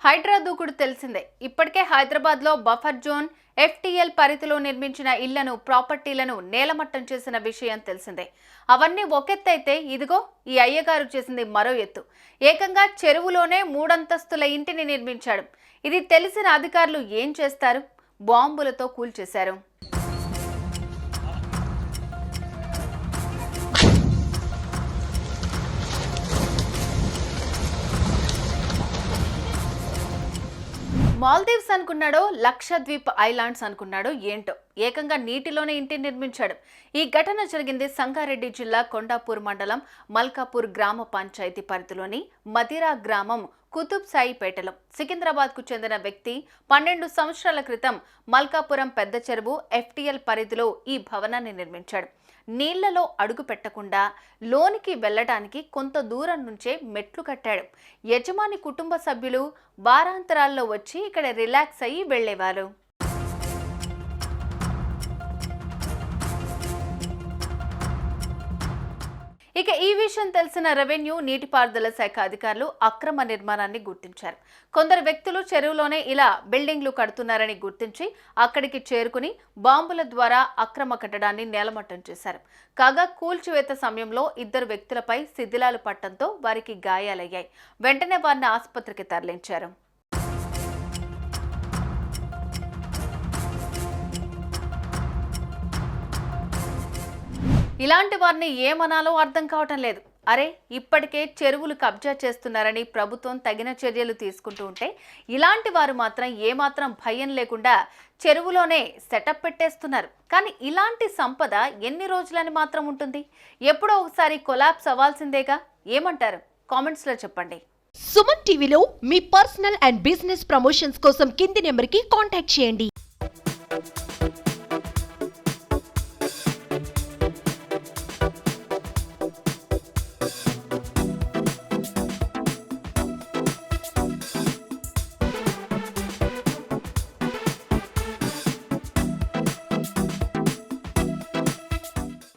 హైడ్రా దూకుడు తెలిసిందే. ఇప్పటికే హైదరాబాద్లో బఫర్ జోన్ ఎఫ్టీఎల్ పరిధిలో నిర్మించిన ఇళ్లను, ప్రాపర్టీలను నేలమట్టం చేసిన విషయం తెలిసిందే. అవన్నీ ఒకెత్తైతే ఇదిగో ఈ అయ్యగారు చేసింది మరో ఎత్తు. ఏకంగా చెరువులోనే 3 అంతస్తుల ఇంటిని నిర్మించాడు. ఇది తెలిసిన అధికారులు ఏం చేస్తారు? బాంబులతో కూల్చేశారు. మాల్దీవ్స్ అనుకున్నాడో, లక్షద్వీప్ ఐలాండ్స్ అనుకున్నాడో ఏంటో ఏకంగా నీటిలోనే ఇంటిని నిర్మించాడు. ఈ ఘటన జరిగింది సంగారెడ్డి జిల్లా కొండాపూర్ మండలం మల్కాపూర్ గ్రామ పంచాయతీ పరిధిలోని మదిరా గ్రామం కుతుబ్ సాయిపేటలో. సికింద్రాబాద్కు చెందిన వ్యక్తి 12 సంవత్సరాల క్రితం మల్కాపురం పెద్ద చెరువు ఎఫ్టీఎల్ పరిధిలో ఈ భవనాన్ని నిర్మించాడు. నీళ్లలో అడుగు పెట్టకుండా లోనికి వెళ్లడానికి కొంత దూరం నుంచే మెట్లు కట్టాడు. యజమాని కుటుంబ సభ్యులు వారాంతరాల్లో వచ్చి ఇక్కడ రిలాక్స్ అయ్యి వెళ్లేవారు. ఇక ఈ విషయం తెలిసిన రెవెన్యూ, నీటిపారుదల శాఖ అధికారులు అక్రమ నిర్మాణాన్ని గుర్తించారు. కొందరు వ్యక్తులు చెరువులోనే ఇలా బిల్డింగ్లు కడుతున్నారని గుర్తించి అక్కడికి చేరుకుని బాంబుల ద్వారా అక్రమ కట్టడాన్ని నేలమట్టం చేశారు. కాగా కూల్చివేత సమయంలో 2 వ్యక్తులపై శిథిలాలు పట్టడంతో వారికి గాయాలయ్యాయి. వెంటనే వారిని ఆసుపత్రికి తరలించారు. ఇలాంటి వారిని ఏమనాలో అర్థం కావటం లేదు. అరే, ఇప్పటికే చెరువులు కబ్జా చేస్తున్నారని ప్రభుత్వం తగిన చర్యలు తీసుకుంటూ ఉంటే ఇలాంటి వారు మాత్రం ఏమాత్రం భయం లేకుండా చెరువులోనే సెటప్ పెట్టేస్తున్నారు. కానీ ఇలాంటి సంపద ఎన్ని రోజులని మాత్రం ఉంటుంది? ఎప్పుడో ఒకసారి కొలాప్స్ అవ్వాల్సిందేగా. ఏమంటారు? కామెంట్స్లో చెప్పండి. సుమన్ టీవీలో మీ పర్సనల్ అండ్ బిజినెస్ ప్రమోషన్స్ కోసం కింది నెంబర్కి కాంటాక్ట్ చేయండి.